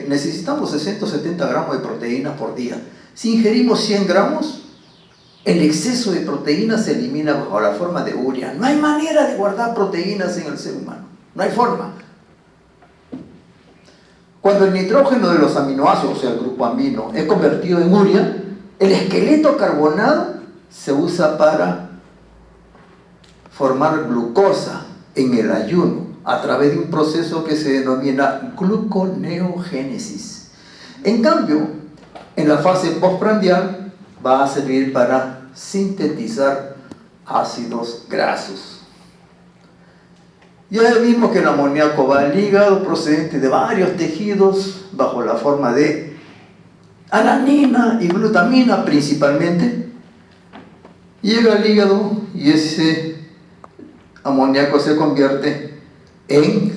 necesitamos 670 gramos de proteína por día. Si ingerimos 100 gramos, el exceso de proteína se elimina bajo la forma de urea. No hay manera de guardar proteínas en el ser humano. No hay forma. Cuando el nitrógeno de los aminoácidos, o sea, el grupo amino, es convertido en urea, el esqueleto carbonado se usa para formar glucosa en el ayuno a través de un proceso que se denomina gluconeogénesis. En cambio, en la fase postprandial va a servir para sintetizar ácidos grasos. Ya vimos que el amoníaco va al hígado procedente de varios tejidos bajo la forma de alanina y glutamina principalmente. Llega al hígado y ese amoníaco se convierte en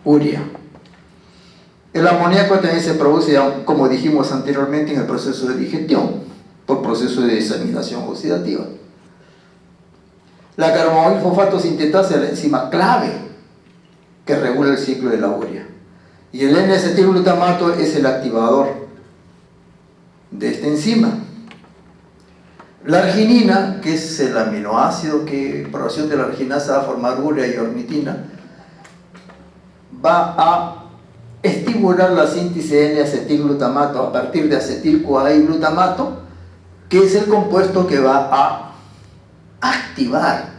urea. El amoníaco también se produce, como dijimos anteriormente, en el proceso de digestión, por proceso de desamidación oxidativa. La carboxilfosfato sintetasa es la enzima clave que regula el ciclo de la urea. Y el N-acetilglutamato es el activador de esta enzima. La arginina, que es el aminoácido que por acción de la arginasa va a formar urea y ornitina, va a estimular la síntesis de N-acetilglutamato a partir de acetil-CoA y glutamato, que es el compuesto que va a activar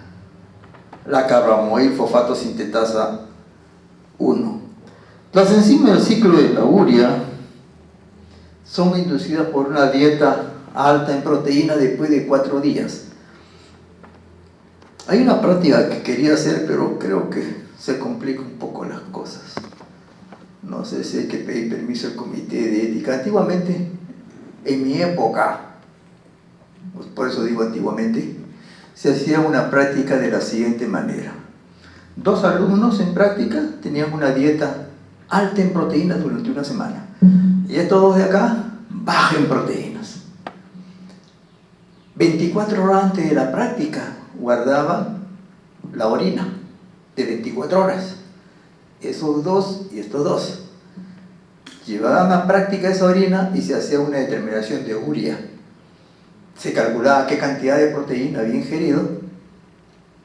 la carboxilfosfato sintetasa 1. Las enzimas del ciclo de la urea son inducidas por una dieta alta en proteína después de 4 días. Hay una práctica que quería hacer, pero creo que se complica un poco las cosas. No sé si hay que pedir permiso al comité de ética. Antiguamente, en mi época, pues por eso digo antiguamente, se hacía una práctica de la siguiente manera. 2 alumnos en práctica tenían una dieta alta en proteínas durante una semana. Y estos 2 de acá, baja en proteínas. 24 horas antes de la práctica, guardaban la orina de 24 horas. Esos 2 y estos 2. Llevaban a práctica esa orina y se hacía una determinación de urea. Se calculaba qué cantidad de proteína había ingerido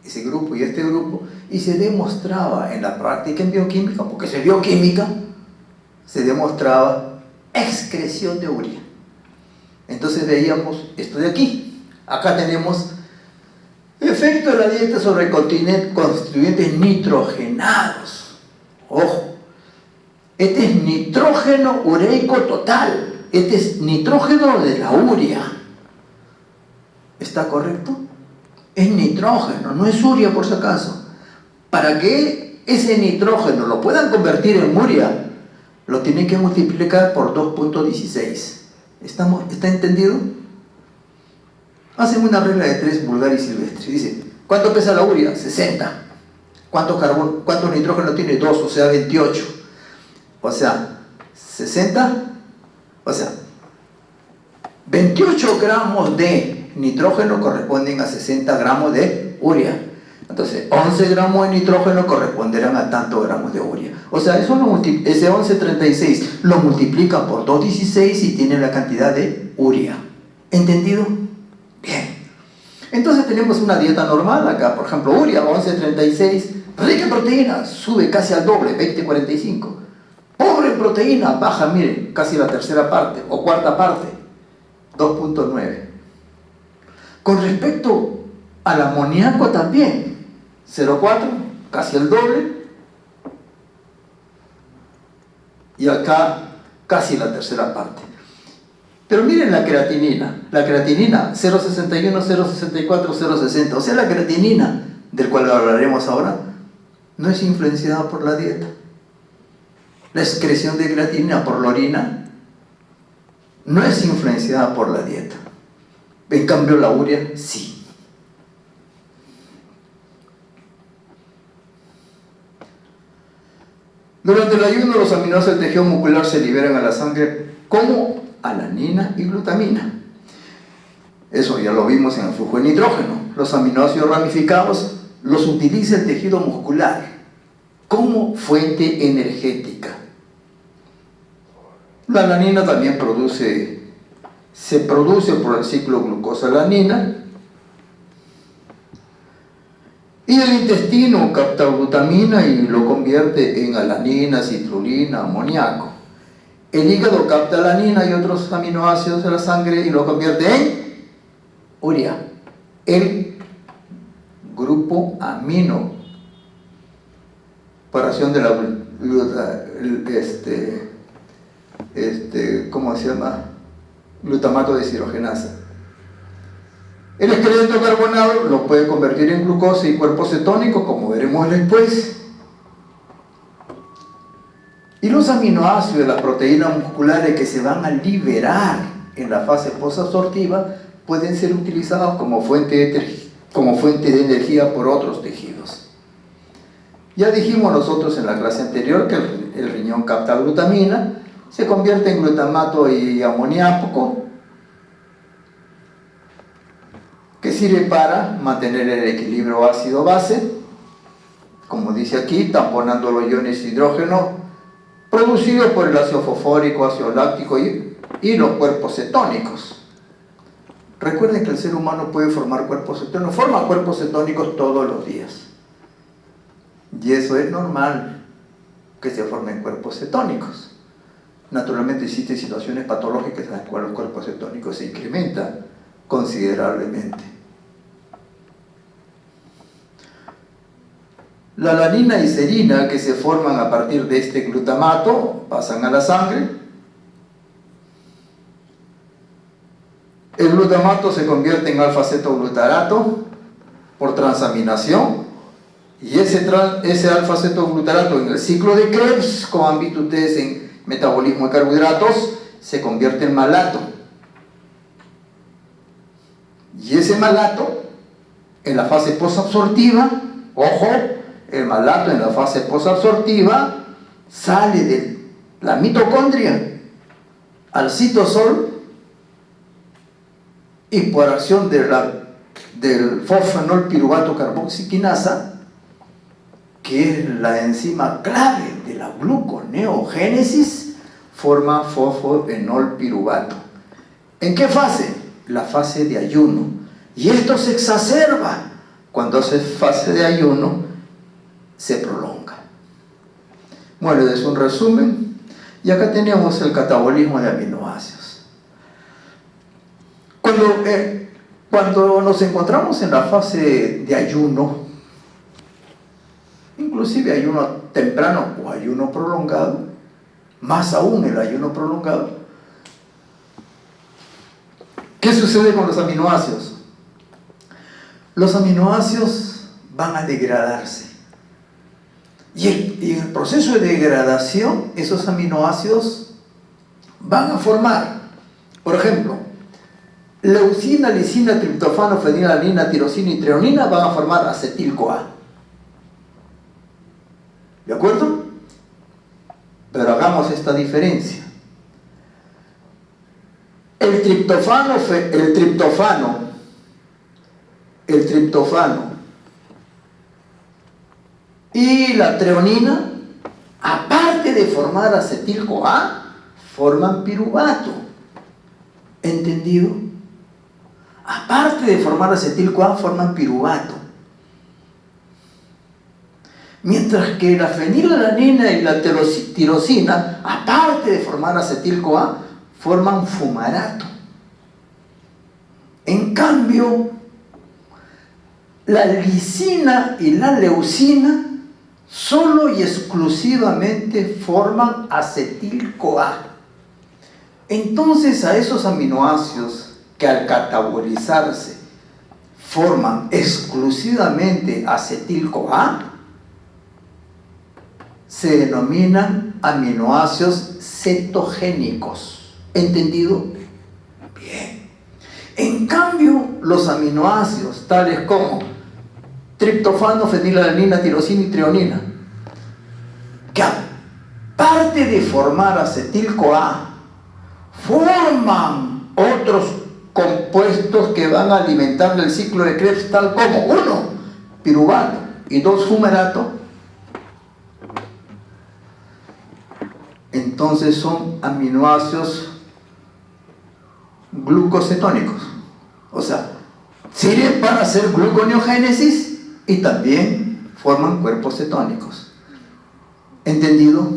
ese grupo y este grupo, y se demostraba en la práctica en bioquímica, porque es bioquímica, se demostraba excreción de urea. Entonces veíamos esto de aquí. Acá tenemos efecto de la dieta sobre constituyentes nitrogenados. Ojo, este es nitrógeno ureico total. Este es nitrógeno de la urea. ¿Está correcto? Es nitrógeno, no es urea por si acaso. Para que ese nitrógeno lo puedan convertir en urea, lo tienen que multiplicar por 2.16. ¿Está entendido? Hacen una regla de 3 vulgar y silvestre. Dice, ¿cuánto pesa la urea? 60. ¿Cuánto nitrógeno tiene? 2, o sea, 28. O sea, 60, o sea, 28 gramos de nitrógeno corresponden a 60 gramos de urea. Entonces, 11 gramos de nitrógeno corresponderán a tantos gramos de urea. O sea, ese 1136 lo multiplican por 2.16 y tienen la cantidad de urea. ¿Entendido? Bien. Entonces tenemos una dieta normal acá. Por ejemplo, urea 1136, rica en proteína, sube casi al doble, 20.45. Pobre en proteína, baja, miren, casi la tercera parte o cuarta parte, 2.9. Con respecto al amoníaco también, 0.4, casi el doble, y acá casi la tercera parte. Pero miren la creatinina 0.61, 0.64, 0.60, o sea, la creatinina, del cual hablaremos ahora, no es influenciada por la dieta. La excreción de creatinina por la orina no es influenciada por la dieta. En cambio, la urea sí. Durante el ayuno, los aminoácidos del tejido muscular se liberan a la sangre como alanina y glutamina. Eso ya lo vimos en el flujo de nitrógeno. Los aminoácidos ramificados los utiliza el tejido muscular como fuente energética. La alanina también se produce por el ciclo glucosa-alanina, y el intestino capta glutamina y lo convierte en alanina, citrulina, amoníaco. El hígado capta alanina y otros aminoácidos de la sangre y lo convierte en urea, el grupo amino, por acción de la ¿cómo se llama? Glutamato deshidrogenasa. El esqueleto carbonado lo puede convertir en glucosa y cuerpos cetónicos, como veremos después. Y los aminoácidos de las proteínas musculares que se van a liberar en la fase posabsortiva pueden ser utilizados como fuente de energía por otros tejidos. Ya dijimos nosotros en la clase anterior que el riñón capta glutamina, se convierte en glutamato y amoníaco, que sirve para mantener el equilibrio ácido-base, como dice aquí, tamponando los iones hidrógeno producidos por el ácido fosfórico, ácido láctico y los cuerpos cetónicos. Recuerden que el ser humano puede formar cuerpos cetónicos, forma cuerpos cetónicos todos los días. Y eso es normal, que se formen cuerpos cetónicos. Naturalmente existen situaciones patológicas en las cuales los cuerpos cetónicos se incrementan considerablemente. La alanina y serina, que se forman a partir de este glutamato, pasan a la sangre. El glutamato se convierte en alfa-cetoglutarato por transaminación, y ese alfa-cetoglutarato en el ciclo de Krebs, como han visto ustedes en metabolismo de carbohidratos, se convierte en malato. Y ese malato, en la fase posabsortiva, ojo, el malato en la fase posabsortiva sale de la mitocondria al citosol, y por acción del fosfanol-piruvato carboxiquinasa, que es la enzima clave de la gluconeogénesis, forma fosfoenol-piruvato. ¿En qué fase? La fase de ayuno. Y esto se exacerba cuando hace fase de ayuno, se prolonga. Bueno, es un resumen. Y acá tenemos el catabolismo de aminoácidos. Cuando nos encontramos en la fase de ayuno, inclusive ayuno temprano o ayuno prolongado, más aún el ayuno prolongado, ¿qué sucede con los aminoácidos? Los aminoácidos van a degradarse. Y en el proceso de degradación, esos aminoácidos van a formar, por ejemplo, leucina, lisina, triptofano, fenilalanina, tirosina y treonina van a formar acetil-CoA. ¿De acuerdo? Pero hagamos esta diferencia. El triptofano y la treonina, aparte de formar acetil-CoA, forman piruvato. ¿Entendido? Aparte de formar acetil-CoA, forman piruvato. Mientras que la fenilalanina y la tirosina, aparte de formar acetil-CoA, forman fumarato. En cambio, la lisina y la leucina solo y exclusivamente forman acetil-CoA. Entonces, a esos aminoácidos que al catabolizarse forman exclusivamente acetil-CoA, se denominan aminoácidos cetogénicos. ¿Entendido? Bien. En cambio, los aminoácidos tales como triptofano, fenilalanina, tirosina y treonina, que aparte de formar acetil-CoA, forman otros compuestos que van a alimentar el ciclo de Krebs, tal como 1, piruvato, y 2, fumarato. entonces son aminoácidos glucocetónicos. O sea, sirven para hacer gluconeogénesis y también forman cuerpos cetónicos. ¿Entendido?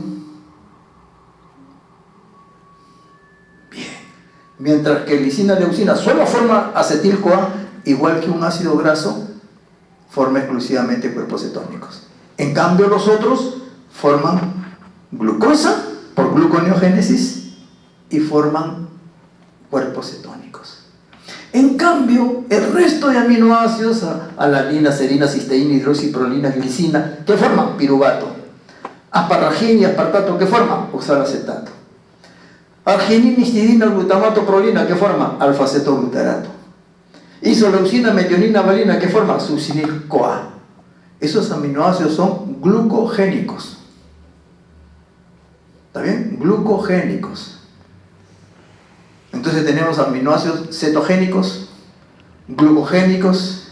Bien. Mientras que lisina leucina solo forma acetil-CoA, igual que un ácido graso, forma exclusivamente cuerpos cetónicos. En cambio, los otros forman glucosa por gluconeogénesis y forman cuerpos cetónicos. En cambio, el resto de aminoácidos, alanina, serina, cisteína, hidroxiprolina, glicina, ¿qué forman? Piruvato. Asparragina y aspartato, ¿qué forman? Oxalacetato. Arginina, histidina, glutamato, prolina, ¿qué forman? Alfa-acetoglutarato. Isoleucina, metionina, valina, ¿qué forman? Succinil-CoA. Esos aminoácidos son glucogénicos. ¿Está bien? Glucogénicos. Entonces tenemos aminoácidos cetogénicos, glucogénicos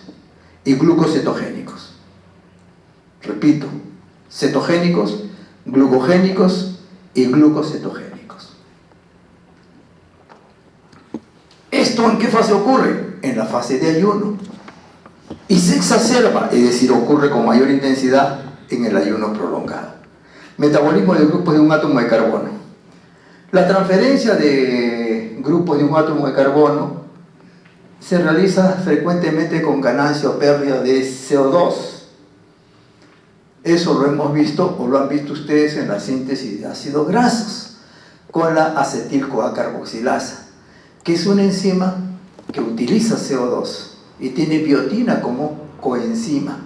y glucocetogénicos. Repito, cetogénicos, glucogénicos y glucocetogénicos. ¿Esto en qué fase ocurre? En la fase de ayuno. Y se exacerba, es decir, ocurre con mayor intensidad en el ayuno prolongado. Metabolismo de grupos de un átomo de carbono. La transferencia de grupos de un átomo de carbono se realiza frecuentemente con ganancia o pérdida de CO2. Eso lo hemos visto o lo han visto ustedes en la síntesis de ácidos grasos con la acetil-CoA carboxilasa, que es una enzima que utiliza CO2 y tiene biotina como coenzima.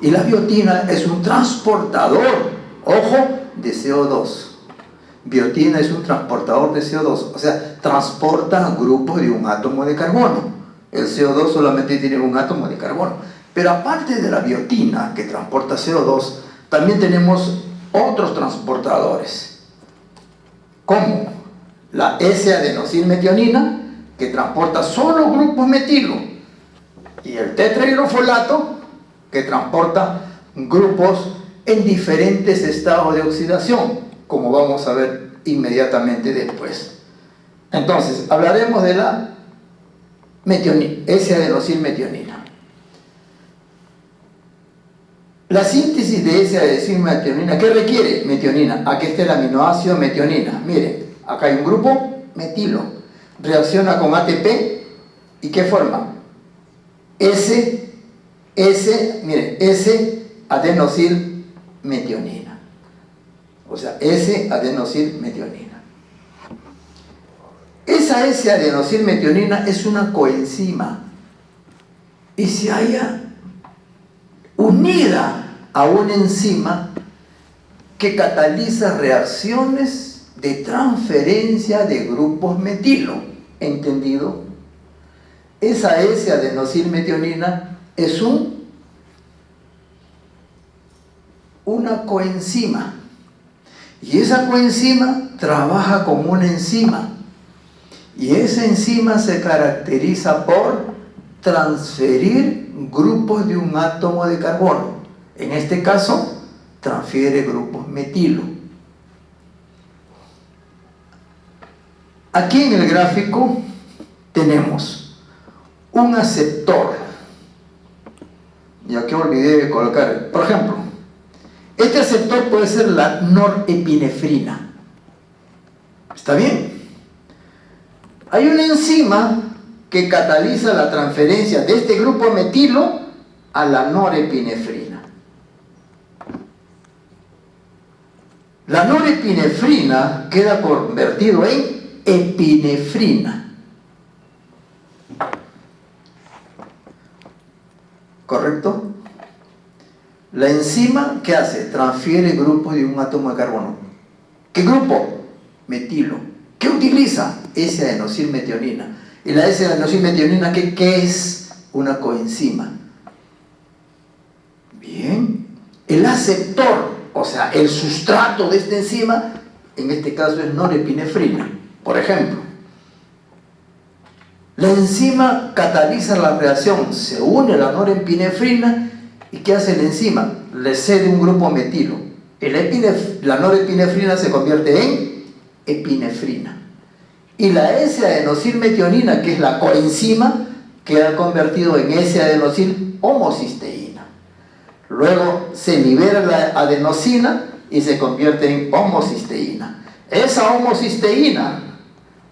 Y la biotina es un transportador, ojo, de CO2. Biotina es un transportador de CO2, o sea, transporta grupos de un átomo de carbono. El CO2 solamente tiene un átomo de carbono. Pero aparte de la biotina que transporta CO2, también tenemos otros transportadores, como la S-adenosilmetionina, que transporta solo grupos metilo, y el tetrahidrofolato, que transporta grupos en diferentes estados de oxidación, como vamos a ver inmediatamente después. Entonces, hablaremos de la S-adenosilmetionina. La síntesis de S-adenosilmetionina, ¿qué requiere? Metionina. Aquí está el aminoácido metionina. Miren, acá hay un grupo metilo. Reacciona con ATP y ¿qué forma? miren, S-adenosilmetionina. O sea, S-adenosilmetionina. Esa S-adenosilmetionina es una coenzima y se halla unida a una enzima que cataliza reacciones de transferencia de grupos metilo. ¿Entendido? Esa S-adenosilmetionina es una coenzima. Y esa coenzima trabaja como una enzima. Y esa enzima se caracteriza por transferir grupos de un átomo de carbono. En este caso, transfiere grupos metilo. Aquí en el gráfico tenemos un aceptor. Y aquí olvidé de colocar, por ejemplo, este aceptor puede ser la norepinefrina. ¿Está bien? Hay una enzima que cataliza la transferencia de este grupo metilo a la norepinefrina. La norepinefrina queda convertido en epinefrina. ¿Correcto? La enzima, ¿qué hace? Transfiere grupos de un átomo de carbono. ¿Qué grupo? Metilo. ¿Qué utiliza? S-adenosilmetionina. ¿Y la S-adenosilmetionina qué es? Una coenzima. Bien. El aceptor, o sea, el sustrato de esta enzima, en este caso es norepinefrina. Por ejemplo, la enzima cataliza la reacción, se une a la norepinefrina y ¿qué hace la enzima? Le cede un grupo metilo. La norepinefrina se convierte en epinefrina. Y la S-adenosilmetionina, que es la coenzima, queda convertido en S-adenosil-homocisteína. Luego se libera la adenosina y se convierte en homocisteína. Esa homocisteína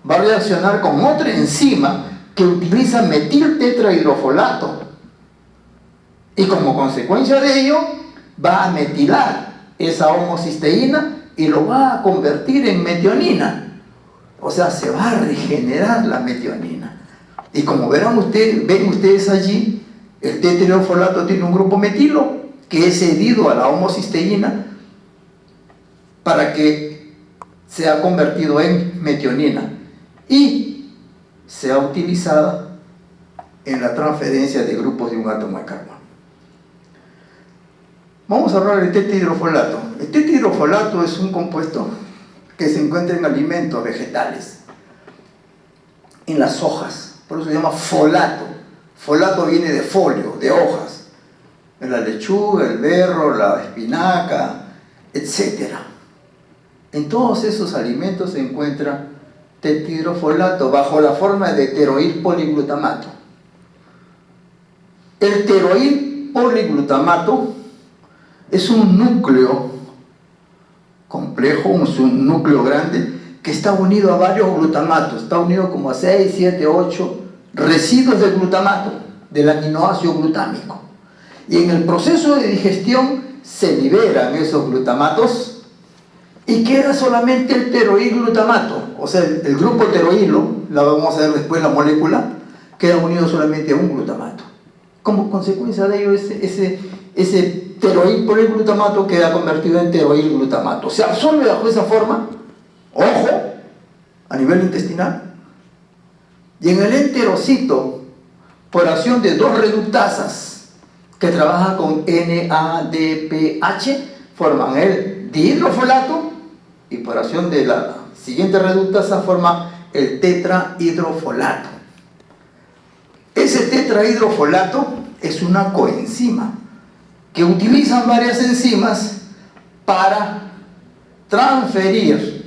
va a reaccionar con otra enzima que utiliza metiltetrahidrofolato. Y como consecuencia de ello, va a metilar esa homocisteína y lo va a convertir en metionina. O sea, se va a regenerar la metionina. Y como ven ustedes allí, el tetrahidrofolato tiene un grupo metilo que es cedido a la homocisteína para que sea convertido en metionina y sea utilizada en la transferencia de grupos de un átomo de carbono. Vamos a hablar del tetrahidrofolato. El tetrahidrofolato es un compuesto que se encuentra en alimentos vegetales, en las hojas, por eso se llama folato. Folato viene de folio, de hojas, en la lechuga, el berro, la espinaca, etc. En todos esos alimentos se encuentra tetrahidrofolato bajo la forma de teroil poliglutamato. El teroil poliglutamato es un núcleo complejo, un núcleo grande que está unido a varios glutamatos, está unido como a 6, 7, 8 residuos de glutamato, del aminoácido glutámico. Y en el proceso de digestión se liberan esos glutamatos y queda solamente el teroilglutamato, o sea, el grupo teroilo, la vamos a ver después la molécula, queda unido solamente a un glutamato. Como consecuencia de ello, ese teroil poliglutamato queda convertido en teroilglutamato. Se absorbe bajo esa forma, ojo, a nivel intestinal, y en el enterocito, por acción de dos reductasas que trabajan con NADPH, forman el dihidrofolato y por acción de la siguiente reductasa forma el tetrahidrofolato. Ese tetrahidrofolato es una coenzima que utilizan varias enzimas para transferir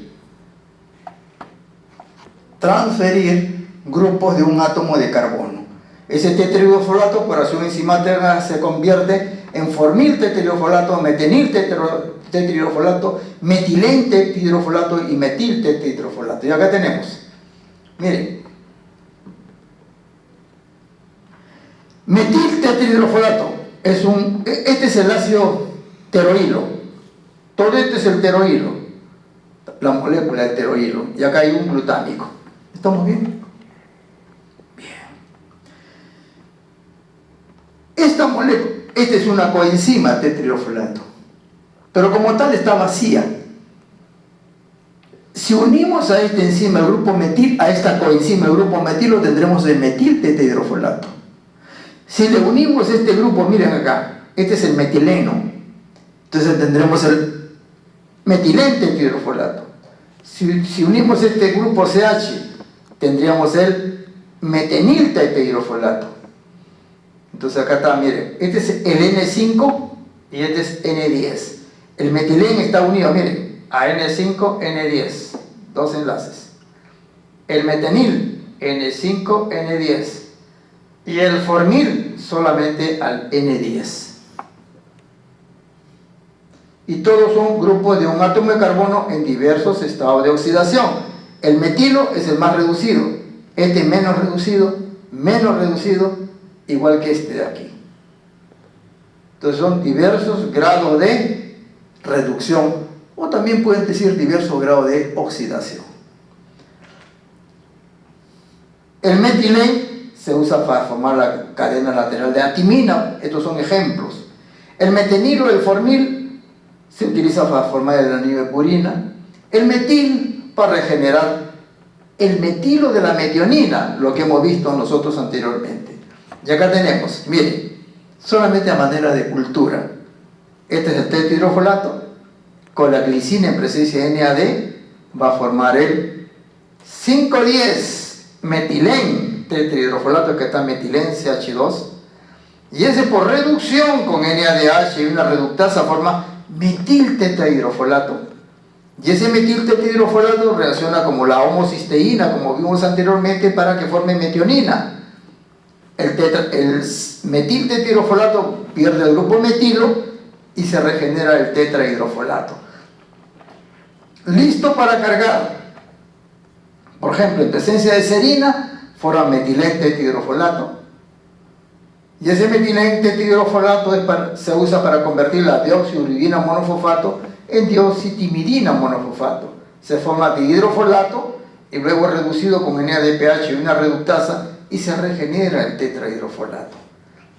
grupos de un átomo de carbono. Ese tetrahidrofolato por acción enzimática se convierte en formil tetrahidrofolato, metenil tetrahidrofolato, metilén tetrahidrofolato y metil tetrahidrofolato. Y acá tenemos, miren, metil tetrahidrofolato este es el ácido terohilo, todo este es el terohilo, la molécula del terohilo, y acá hay un glutámico. ¿Estamos bien? Bien. Esta molécula, esta es una coenzima tetrahidrofolato, pero como tal está vacía. Si unimos a esta enzima el grupo metil, a esta coenzima el grupo metil, lo tendremos de metil tetrahidrofolato. Si le unimos este grupo, miren acá, este es el metileno, entonces tendremos el metilén tetrahidrofolato. Si unimos este grupo CH, tendríamos el metenil tetrahidrofolato. Entonces acá está, miren, este es el N5 y este es N10. El metilén está unido, miren, a N5, N10, dos enlaces. El metenil, N5, N10. Y el formil solamente al N10. Y todos son grupos de un átomo de carbono en diversos estados de oxidación. El metilo es el más reducido, este menos reducido, igual que este de aquí. Entonces son diversos grados de reducción, o también pueden decir diversos grados de oxidación. El metilén se usa para formar la cadena lateral de atimina, estos son ejemplos. El metenilo, el formil, se utiliza para formar el anillo de purina. El metil para regenerar el metilo de la metionina, lo que hemos visto nosotros anteriormente. Y acá tenemos, miren, solamente a manera de cultura. Este es el tetrahidrofolato, con la glicina en presencia de NAD, va a formar el 5,10 metilén tetrahidrofolato, que está metilén CH2, y ese por reducción con NADH y una reductasa forma metil tetrahidrofolato, Y ese metiltetrahidrofolato reacciona como la homocisteína, como vimos anteriormente, para que forme metionina. El metiltetrahidrofolato pierde el grupo metilo y se regenera el tetrahidrofolato. Listo para cargar. Por ejemplo, en presencia de serina, forma metiltetrahidrofolato. Y ese metiltetrahidrofolato se usa para convertir la deoxiuridina monofosfato en dioxitimidina monofosfato. Se forma dihidrofolato y luego es reducido con NADPH y una reductasa y se regenera el tetrahidrofolato.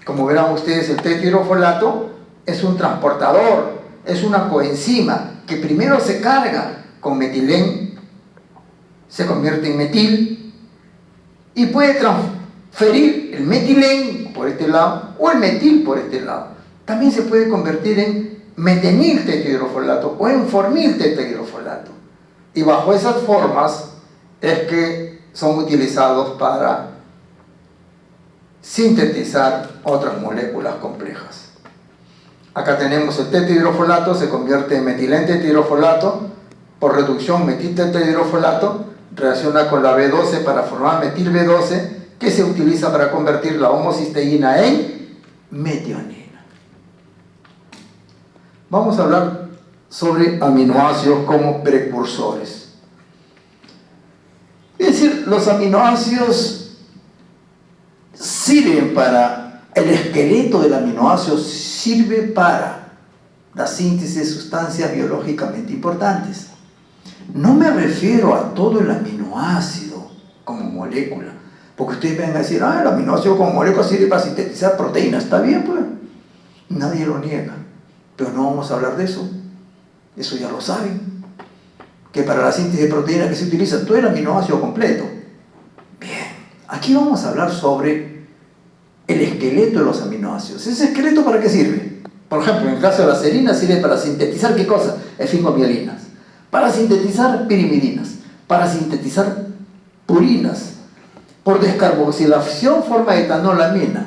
Como verán ustedes, el tetrahidrofolato es un transportador, es una coenzima que primero se carga con metilén, se convierte en metil y puede transferir el metilén por este lado o el metil por este lado. También se puede convertir en metenil tetrahidrofolato o en formil tetrahidrofolato. Y bajo esas formas es que son utilizados para sintetizar otras moléculas complejas. Acá tenemos el tetrahidrofolato, se convierte en metilén tetrahidrofolato por reducción metiltetrahidrofolato, reacciona con la B12 para formar metil B12, que se utiliza para convertir la homocisteína en metionina. Vamos a hablar sobre aminoácidos como precursores. Es decir, los aminoácidos sirven para, el esqueleto del aminoácido sirve para la síntesis de sustancias biológicamente importantes. No me refiero a todo el aminoácido como molécula, porque ustedes van a decir, el aminoácido como molécula sirve para sintetizar proteínas. Está bien, pues, nadie lo niega, pero no vamos a hablar de eso. Eso ya lo saben, que para la síntesis de proteínas que se utiliza todo el aminoácido completo. Bien, aquí vamos a hablar sobre el esqueleto de los aminoácidos. ¿Ese esqueleto para qué sirve? Por ejemplo, en el caso de la serina sirve para sintetizar ¿qué cosa? Esfingomielinas, para sintetizar pirimidinas, para sintetizar purinas. Por descarboxilación forma etanolamina.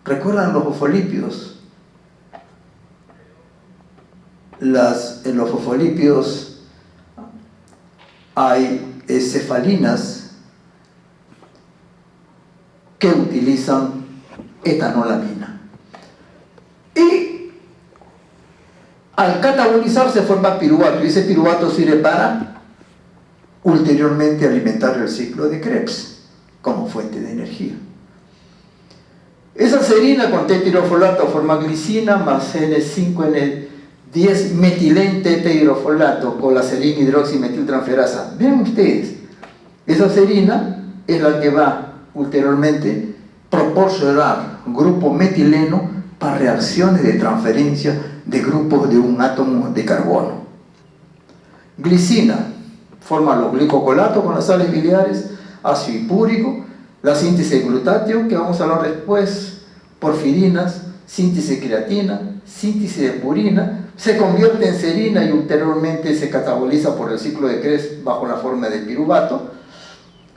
¿Recuerdan los fosfolípidos? En los fosfolípidos hay cefalinas que utilizan etanolamina. Y al catabolizar se forma piruvato, y ese piruvato sirve para ulteriormente alimentar el ciclo de Krebs como fuente de energía. Esa serina con tetrahidrofolato forma glicina más N5N10 metilén tetrahidrofolato con la serina hidroximetiltransferasa. Vean ustedes, esa serina es la que va ulteriormente proporcionar grupo metileno para reacciones de transferencia de grupos de un átomo de carbono. Glicina forma los glicocolatos con las sales biliares, ácido hipúrico, la síntesis de glutatión, que vamos a hablar después, porfirinas, síntesis de creatina, síntesis de purina, se convierte en serina y ulteriormente se cataboliza por el ciclo de Krebs bajo la forma de piruvato.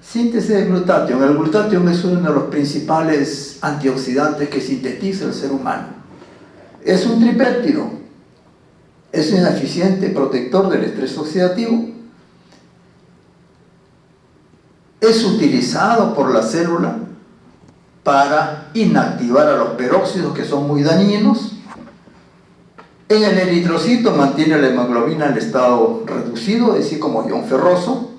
Síntesis de glutatión. El glutatión es uno de los principales antioxidantes que sintetiza el ser humano. Es un tripéptido, es un eficiente protector del estrés oxidativo, es utilizado por la célula para inactivar a los peróxidos que son muy dañinos. En el eritrocito mantiene la hemoglobina en estado reducido, es decir, como ion ferroso.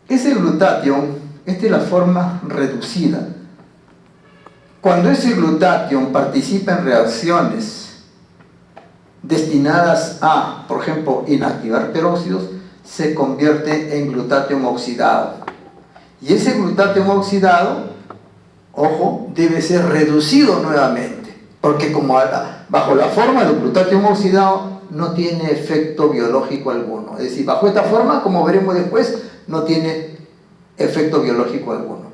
Ese glutatión, esta es la forma reducida. Cuando ese glutatión participa en reacciones destinadas a, por ejemplo, inactivar peróxidos, se convierte en glutatión oxidado. Y ese glutatión oxidado, ojo, debe ser reducido nuevamente, porque como bajo la forma del glutatión oxidado no tiene efecto biológico alguno. Es decir, bajo esta forma, como veremos después, no tiene efecto biológico alguno.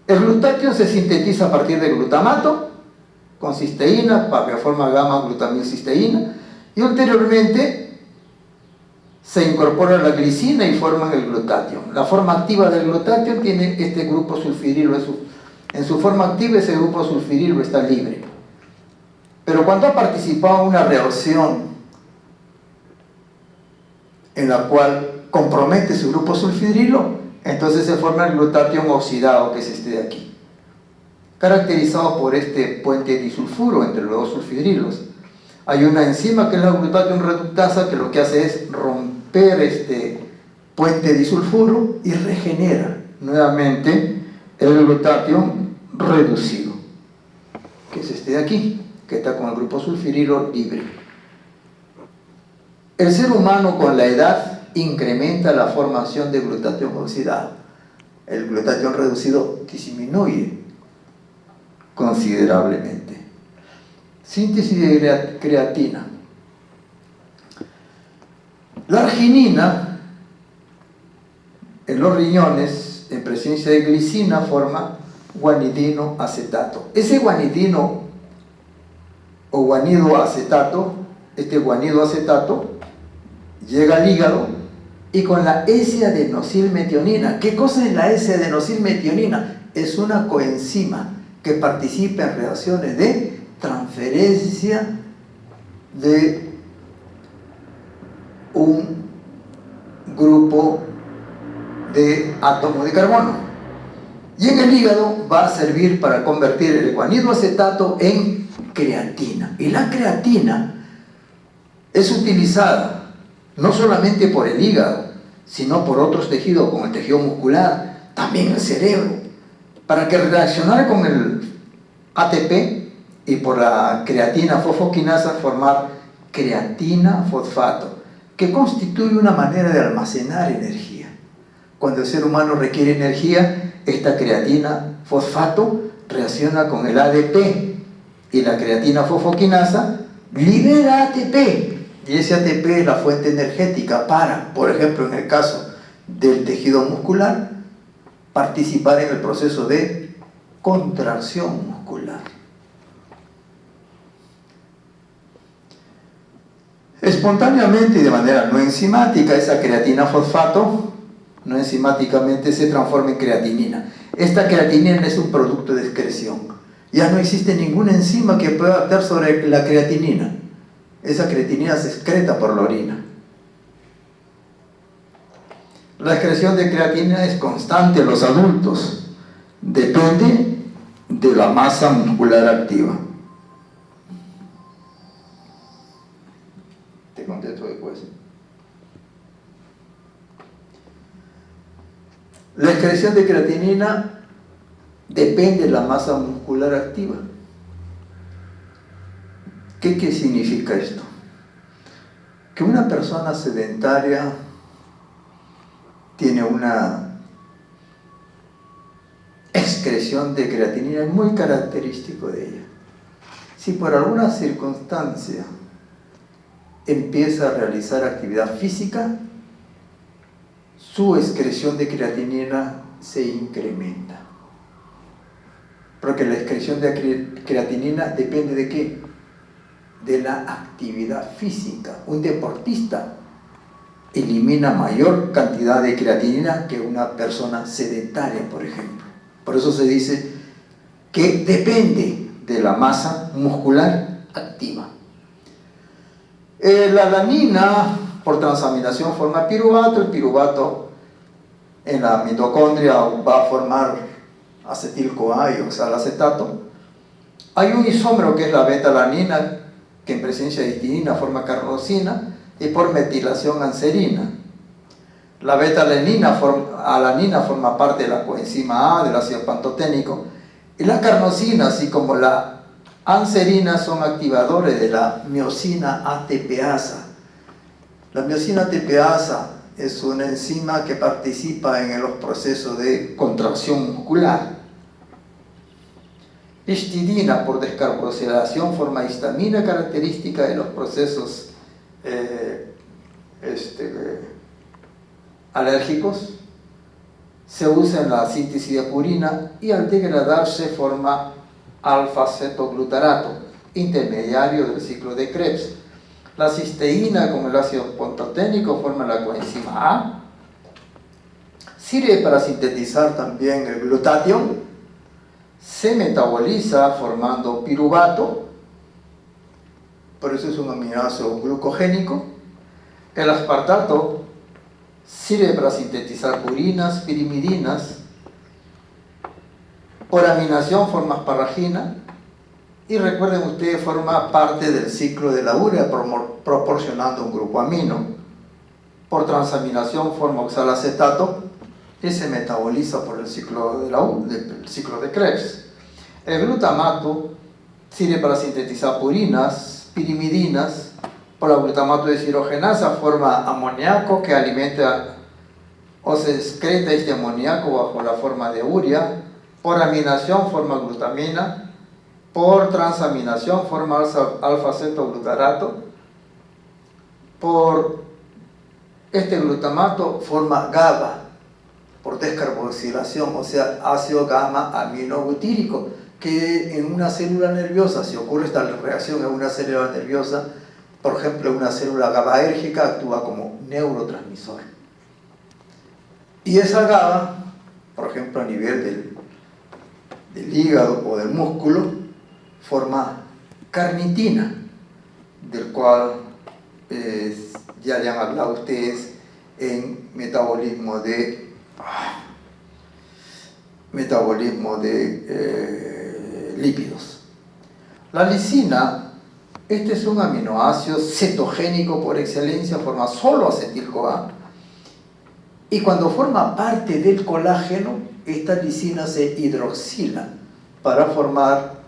El glutatión se sintetiza a partir de glutamato con cisteína, para forma gamma-glutamilcisteína, y ulteriormente se incorpora la glicina y forman el glutatión. La forma activa del glutatión tiene este grupo sulfirilo. En su forma activa ese grupo sulfirilo está libre. Pero cuando ha participado en una reacción en la cual compromete su grupo sulfidrilo, entonces se forma el glutatión oxidado, que es este de aquí, caracterizado por este puente disulfuro entre los dos sulfidrilos. Hay una enzima que es la glutatión reductasa, que lo que hace es romper este puente disulfuro y regenera nuevamente el glutatión reducido, que es este de aquí, que está con el grupo sulfidrilo libre. El ser humano con la edad incrementa la formación de glutatión oxidado. El glutatión reducido disminuye considerablemente. Síntesis de creatina. La arginina en los riñones, en presencia de glicina, forma guanidino acetato. Ese guanidino o guanido acetato, este guanido acetato, llega al hígado y con la S-adenosilmetionina. ¿Qué cosa es la S-adenosilmetionina? Es una coenzima que participa en reacciones de transferencia de un grupo de átomos de carbono. Y en el hígado va a servir para convertir el guanido acetato en creatina. Y la creatina es utilizada no solamente por el hígado, sino por otros tejidos, como el tejido muscular, también el cerebro, para que reaccionara con el ATP y por la creatina fosfoquinasa formar creatina fosfato, que constituye una manera de almacenar energía. Cuando el ser humano requiere energía, esta creatina fosfato reacciona con el ADP y la creatina fosfoquinasa libera ATP. Y ese ATP es la fuente energética para, por ejemplo, en el caso del tejido muscular, participar en el proceso de contracción muscular. Espontáneamente y de manera no enzimática, esa creatina fosfato no enzimáticamente se transforma en creatinina. Esta creatinina es un producto de excreción. Ya no existe ninguna enzima que pueda actuar sobre la creatinina. Esa creatinina se excreta por la orina. La excreción de creatinina es constante en los adultos. Depende de la masa muscular activa. Te contesto después. La excreción de creatinina depende de la masa muscular activa. ¿Qué significa esto? Que una persona sedentaria tiene una excreción de creatinina muy característico de ella. Si por alguna circunstancia empieza a realizar actividad física, su excreción de creatinina se incrementa. Porque la excreción de creatinina depende ¿de qué? De la actividad física. Un deportista elimina mayor cantidad de creatinina que una persona sedentaria, por ejemplo. Por eso se dice que depende de la masa muscular activa. La alanina por transaminación forma piruvato. El piruvato en la mitocondria va a formar acetil-CoA, o sea, el acetato. Hay un isómero que es la beta-alanina, que en presencia de histinina forma carnosina, y por metilación anserina. La beta-alanina forma parte de la coenzima A del ácido pantoténico, y la carnosina, así como la anserina, son activadores de la miosina ATPasa. La miosina ATPasa es una enzima que participa en los procesos de contracción muscular. Histidina por descarboxilación forma histamina característica de los procesos alérgicos. Se usa en la síntesis de purina y al degradarse forma alfa-cetoglutarato, intermediario del ciclo de Krebs. La cisteína con el ácido pantoténico forma la coenzima A. Sirve para sintetizar también el glutatión. Se metaboliza formando piruvato por eso es un aminoácido glucogénico. El aspartato sirve para sintetizar purinas, pirimidinas. Por aminación forma asparagina. Y recuerden ustedes, forma parte del ciclo de la urea, proporcionando un grupo amino. Por transaminación forma oxalacetato, que se metaboliza por el ciclo del ciclo de Krebs. El glutamato sirve para sintetizar purinas, pirimidinas. Por la glutamato deshidrogenasa forma amoníaco que alimenta o se excreta este amoníaco bajo la forma de urea. Por aminación forma glutamina. Por transaminación forma alfa-cetoglutarato. Por este glutamato forma GABA, por descarboxilación, o sea, ácido gamma aminobutírico, que en una célula nerviosa, si ocurre esta reacción en una célula nerviosa, por ejemplo, en una célula GABAérgica, actúa como neurotransmisor. Y esa GABA, por ejemplo, a nivel del hígado o del músculo, forma carnitina, del cual ya le han hablado ustedes en metabolismo de lípidos. La lisina, este es un aminoácido cetogénico por excelencia, forma solo acetil-CoA, y cuando forma parte del colágeno, esta lisina se hidroxila para formar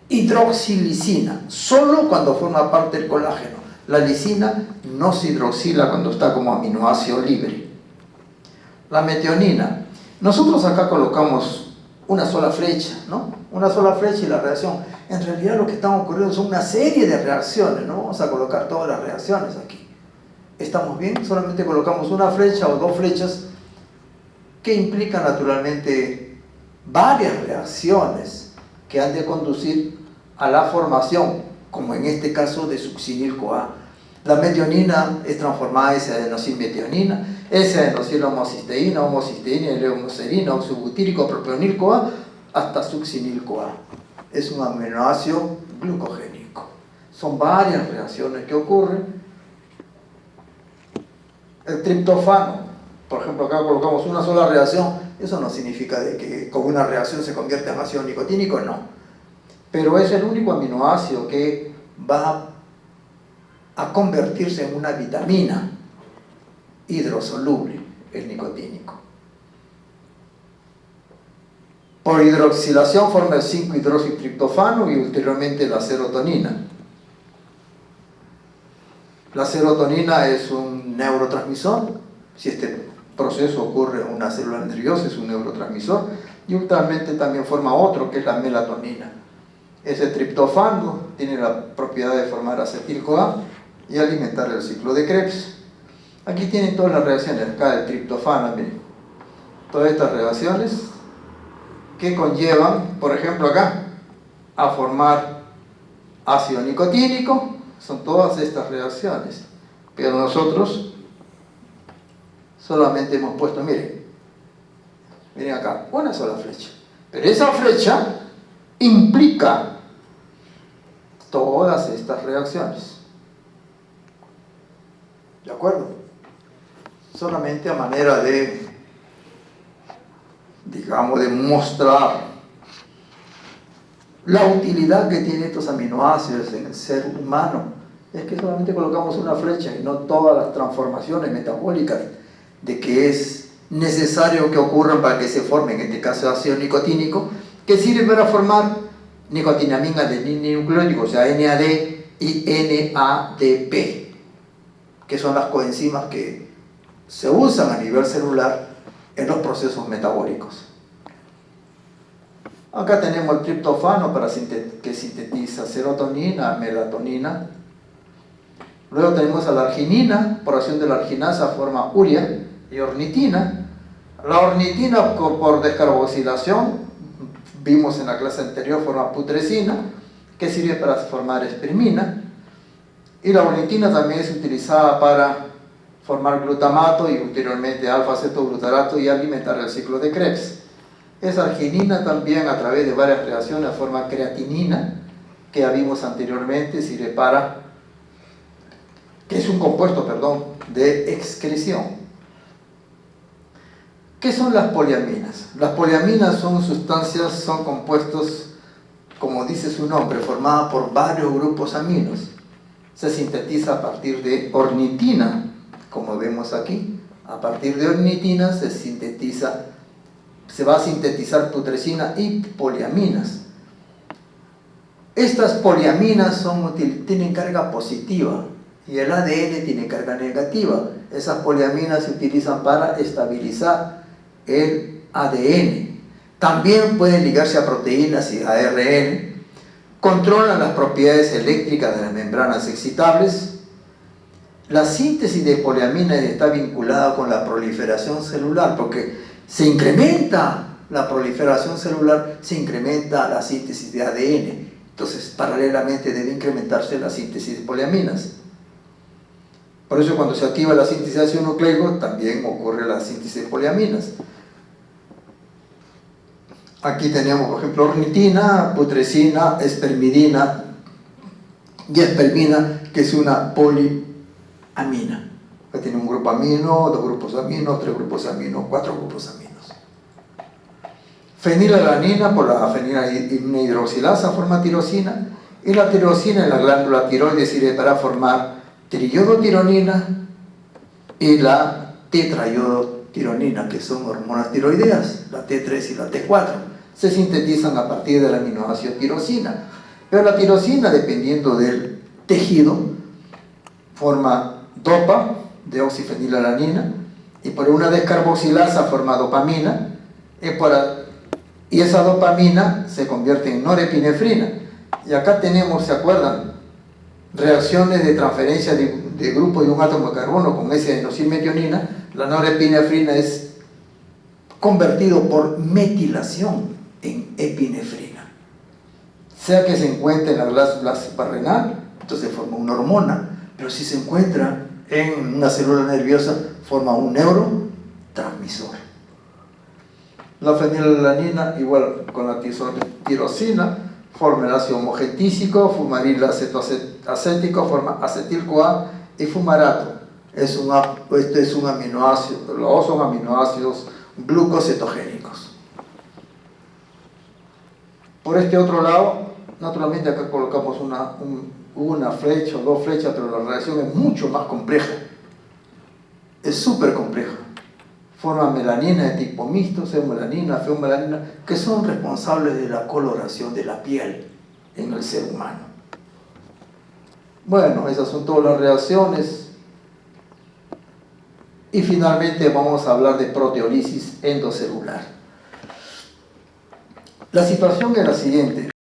hidroxilisina, solo cuando forma parte del colágeno. La lisina no se hidroxila cuando está como aminoácido libre. La metionina, nosotros acá colocamos una sola flecha, ¿no? Una sola flecha y la reacción. En realidad lo que está ocurriendo son una serie de reacciones, ¿no? Vamos a colocar todas las reacciones aquí. ¿Estamos bien? Solamente colocamos una flecha o dos flechas que implican naturalmente varias reacciones que han de conducir a la formación, como en este caso de succinil-CoA. La metionina es transformada en S-adenosilmetionina, S-adenosil-homocisteína, homocisteína, leucoserina, oxobutírico, propionil-CoA, hasta succinil-CoA. Es un aminoácido glucogénico. Son varias reacciones que ocurren. El triptofano, por ejemplo, acá colocamos una sola reacción. Eso no significa de que con una reacción se convierte en ácido nicotínico, no. Pero es el único aminoácido que va a convertirse en una vitamina hidrosoluble, el nicotínico. Por hidroxilación forma el 5-hidroxitriptofano y ulteriormente la serotonina. La serotonina es un neurotransmisor. Si este proceso ocurre en una célula nerviosa, es un neurotransmisor. Y ulteriormente también forma otro, que es la melatonina. Ese triptofano tiene la propiedad de formar acetil-CoA y alimentar el ciclo de Krebs. Aquí tienen todas las reacciones, acá el triptofano, miren. Todas estas reacciones que conllevan, por ejemplo acá, a formar ácido nicotínico, son todas estas reacciones. Pero nosotros solamente hemos puesto, miren acá, una sola flecha. Pero esa flecha implica todas estas reacciones. ¿De acuerdo? Solamente a manera de, digamos, de mostrar la utilidad que tienen estos aminoácidos en el ser humano, es que solamente colocamos una flecha y no todas las transformaciones metabólicas de que es necesario que ocurran para que se forme, en este caso ácido nicotínico, que sirve para formar nicotinamina adeninnucleótido, o sea, NAD y NADP, que son las coenzimas que se usan a nivel celular en los procesos metabólicos. Acá tenemos el triptofano que sintetiza serotonina, melatonina. Luego tenemos a la arginina, por acción de la arginasa forma urea y ornitina. La ornitina por descarboxilación, vimos en la clase anterior, forma putrescina, que sirve para formar esprimina. Y la ornitina también es utilizada para formar glutamato y ulteriormente alfa-cetoglutarato y alimentar el ciclo de Krebs. Esa arginina también, a través de varias reacciones, forma creatinina, que ya vimos anteriormente, sirve para, que es un compuesto, perdón, de excreción. ¿Qué son las poliaminas? Las poliaminas son sustancias, son compuestos, como dice su nombre, formadas por varios grupos aminos. Se sintetiza a partir de ornitina, como vemos aquí. A partir de ornitina se va a sintetizar putrescina y poliaminas. Estas poliaminas tienen carga positiva y el ADN tiene carga negativa. Esas poliaminas se utilizan para estabilizar el ADN. También pueden ligarse a proteínas y a ARN. Controlan las propiedades eléctricas de las membranas excitables. La síntesis de poliaminas está vinculada con la proliferación celular, porque se incrementa la proliferación celular, se incrementa la síntesis de ADN. Entonces, paralelamente debe incrementarse la síntesis de poliaminas. Por eso, cuando se activa la síntesis de ácido nucleico, también ocurre la síntesis de poliaminas. Aquí tenemos, por ejemplo, ornitina, putrescina, espermidina y espermina, que es una poliamina. Que tiene un grupo amino, dos grupos aminos, tres grupos aminos, cuatro grupos aminos. Fenilalanina, por la fenilalanina hidroxilasa, forma tirosina, y la tirosina en la glándula tiroides sirve para formar triiodotironina y la tetraiodotironina, que son hormonas tiroideas, la T3 y la T4. Se sintetizan a partir del aminoácido tirosina. Pero la tirosina, dependiendo del tejido, forma dopa, deoxifenilalanina, y por una descarboxilasa forma dopamina, y esa dopamina se convierte en norepinefrina. Y acá tenemos, ¿se acuerdan? Reacciones de transferencia de grupo de un átomo de carbono con S-adenosina-metionina. La norepinefrina es convertido por metilación en epinefrina. Sea que se encuentre en la glándula suprarrenal, entonces forma una hormona, pero si se encuentra en una célula nerviosa, forma un neurotransmisor. La fenilalanina, igual con la tirosina, forma el ácido homogentísico, fumaril acetoacético, forma acetil-CoA y fumarato. Este es un aminoácido, los dos son aminoácidos glucocetogénicos. Por este otro lado, naturalmente acá colocamos una flecha o dos flechas, pero la reacción es mucho más compleja. Es súper compleja. Forma melanina de tipo mixto, melanina, feomelanina, que son responsables de la coloración de la piel en el ser humano. Bueno, esas son todas las reacciones. Y finalmente vamos a hablar de proteólisis endocelular. La situación es la siguiente.